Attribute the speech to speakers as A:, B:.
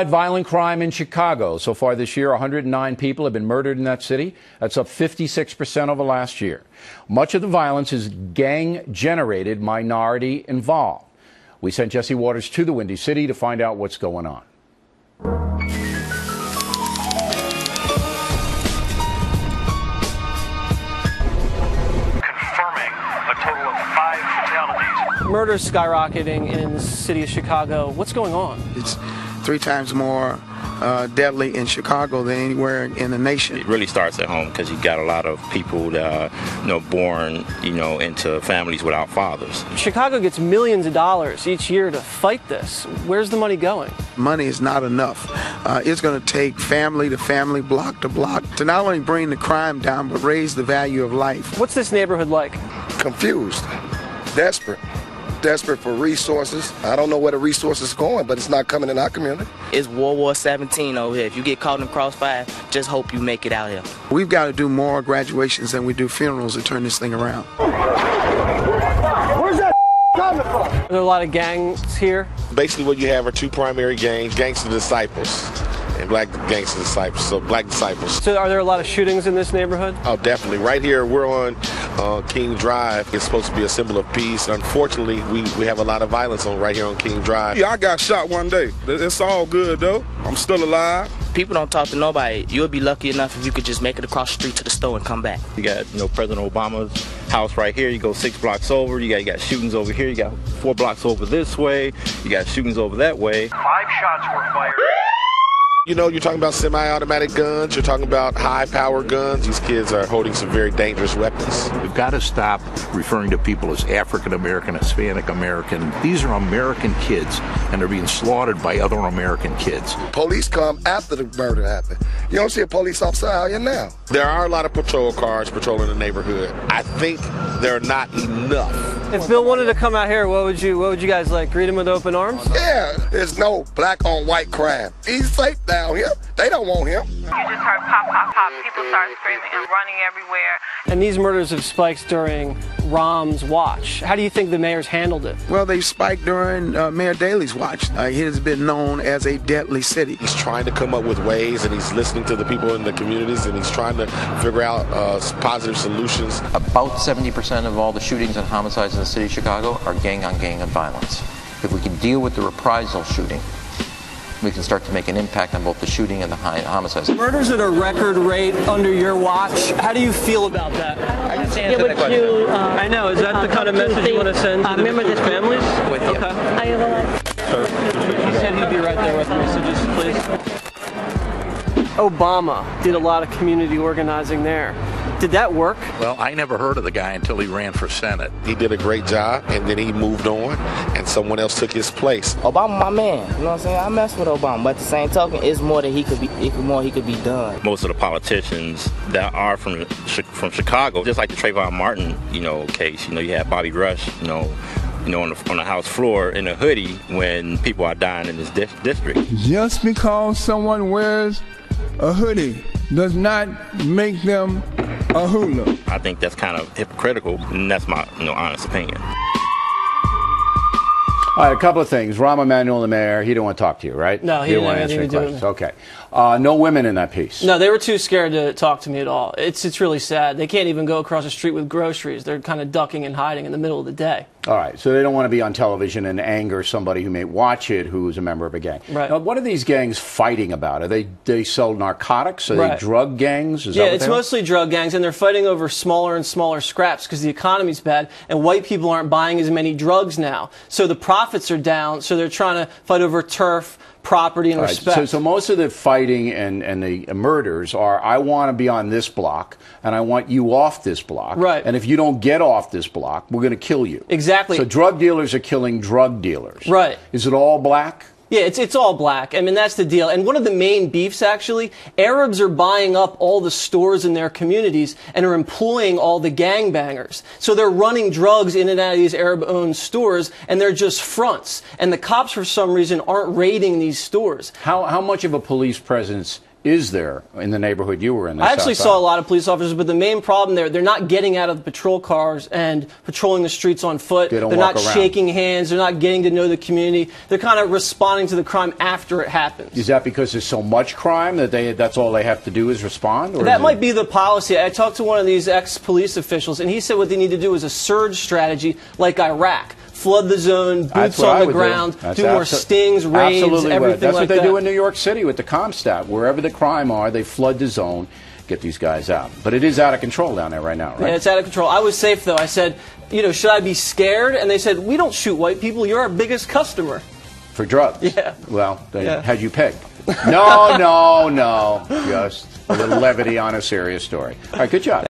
A: Violent crime in Chicago. So far this year, 109 people have been murdered in that city. That's up 56% over last year. Much of the violence is gang-generated, minority involved. We sent Jesse Waters to the Windy City to find out what's going on.
B: Confirming a total of 5 fatalities.
C: Murders skyrocketing in the city of Chicago. What's going on?
D: It's 3 times more deadly in Chicago than anywhere in the nation.
E: It really starts at home because you got a lot of people that are, born, into families without fathers.
C: Chicago gets millions of dollars each year to fight this. Where's the money going?
D: Money is not enough. It's going to take family to family, block to block, to not only bring the crime down, but raise the value of life.
C: What's this neighborhood like?
F: Confused, desperate for resources. I don't know where the resources are going, but it's not coming in our community.
G: It's World War 17 over here. If you get caught in crossfire, just hope you make it out here.
D: We've got to do more graduations than we do funerals to turn this thing around.
H: Where's that coming from?
C: Are there a lot of gangs here?
I: Basically what you have are 2 primary gangs, Gangster Disciples and Black Gangster Disciples, so Black Disciples.
C: So are there a lot of shootings in this neighborhood?
I: Oh, definitely. Right here, we're on King Drive. It's supposed to be a symbol of peace. Unfortunately, we have a lot of violence right here on King Drive.
J: Yeah, I got shot one day. It's all good, though. I'm still alive.
G: People don't talk to nobody. You'll be lucky enough if you could just make it across the street to the store and come back.
E: You got, President Obama's house right here. You go 6 blocks over. You got shootings over here. You got 4 blocks over this way. You got shootings over that way.
B: 5 shots were fired.
I: You're talking about semi-automatic guns. You're talking about high-powered guns. These kids are holding some very dangerous weapons.
K: We've got to stop referring to people as African American, Hispanic American. These are American kids, and they're being slaughtered by other American kids.
F: Police come after the murder happened. You don't see a police officer out here now.
I: There are a lot of patrol cars patrolling the neighborhood. I think they're not enough.
C: If Bill wanted to come out here, what would you guys like? Greet him with open arms?
F: Yeah, there's no black on white crime. He's safe down here. They don't want him.
L: You just heard pop, pop, pop. People start screaming and running everywhere.
C: And these murders have spiked during Rahm's watch. How do you think the mayor's handled it?
D: Well, they spiked during Mayor Daley's watch. It has been known as a deadly city.
I: He's trying to come up with ways, and he's listening to the people in the communities, and he's trying to figure out positive solutions.
M: About 70% of all the shootings and homicides in the city of Chicago are gang-on-gang violence. If we can deal with the reprisal shooting, we can start to make an impact on both the shooting and the homicides.
C: Murders at a record rate under your watch. How do you feel about that?
G: I can answer that question.
C: I know. Is that the kind of message you want to send to the victims' families?
G: With you.
C: He said he'd be right there with me, so just please. Obama did a lot of community organizing there. Did that work?
K: Well, I never heard of the guy until he ran for Senate.
I: He did a great job, and then he moved on, and someone else took his place.
G: Obama, my man. You know what I'm saying? I mess with Obama, but at the same token, it's more that he could be done. Most
E: of the politicians that are from Chicago, just like the Trayvon Martin, case. You had Bobby Rush, on the House floor in a hoodie when people are dying in this district.
N: Just because someone wears a hoodie does not make them a hoodlum.
E: I think that's kind of hypocritical, and that's my honest opinion.
A: All right, a couple of things. Rahm Emanuel, the mayor, he didn't want to talk to you, right?
C: No, he didn't
A: want to
C: have
A: answer
C: anything
A: any
C: to do with
A: questions. Okay. No women in that piece.
C: No, they were too scared to talk to me at all. It's really sad. They can't even go across the street with groceries. They're kind of ducking and hiding in the middle of the day.
A: All right, so they don't want to be on television and anger somebody who may watch it who's a member of a gang.
C: Right.
A: Now, what are these gangs fighting about? Are they sell narcotics? Are they drug gangs?
C: Yeah, it's mostly drug gangs, and they're fighting over smaller and smaller scraps because the economy's bad, and white people aren't buying as many drugs now. So the profits are down, so they're trying to fight over turf, property, and respect.
A: So most of the fighting and the murders are, I want to be on this block, and I want you off this block.
C: Right.
A: And if you don't get off this block, we're going to kill you.
C: Exactly.
A: So drug dealers are killing drug dealers.
C: Right.
A: Is it all black?
C: Yeah, it's all black. I mean, that's the deal. And one of the main beefs, actually, Arabs are buying up all the stores in their communities and are employing all the gangbangers. So they're running drugs in and out of these Arab-owned stores, and they're just fronts. And the cops, for some reason, aren't raiding these stores.
A: How much of a police presence is there in the neighborhood you were in?
C: I actually saw a lot of police officers, but the main problem there, they're not getting out of the patrol cars and patrolling the streets on foot.
A: They're
C: not shaking hands. They're not getting to know the community. They're kind of responding to the crime after it happens.
A: Is that because there's so much crime that that's all they have to do is respond? Or
C: that might be the policy. I talked to one of these ex-police officials, and he said what they need to do is a surge strategy like Iraq. Flood the zone, boots on the ground, do more stings, raids, everything like that.
A: That's what they do in New York City with the CompStat. Wherever the crime are, they flood the zone, get these guys out. But it is out of control down there right now, right?
C: Yeah, it's out of control. I was safe, though. I said, should I be scared? And they said, we don't shoot white people. You're our biggest customer.
A: For drugs?
C: Yeah.
A: Well, they had you pegged. No. Just a little levity on a serious story. All right, good job.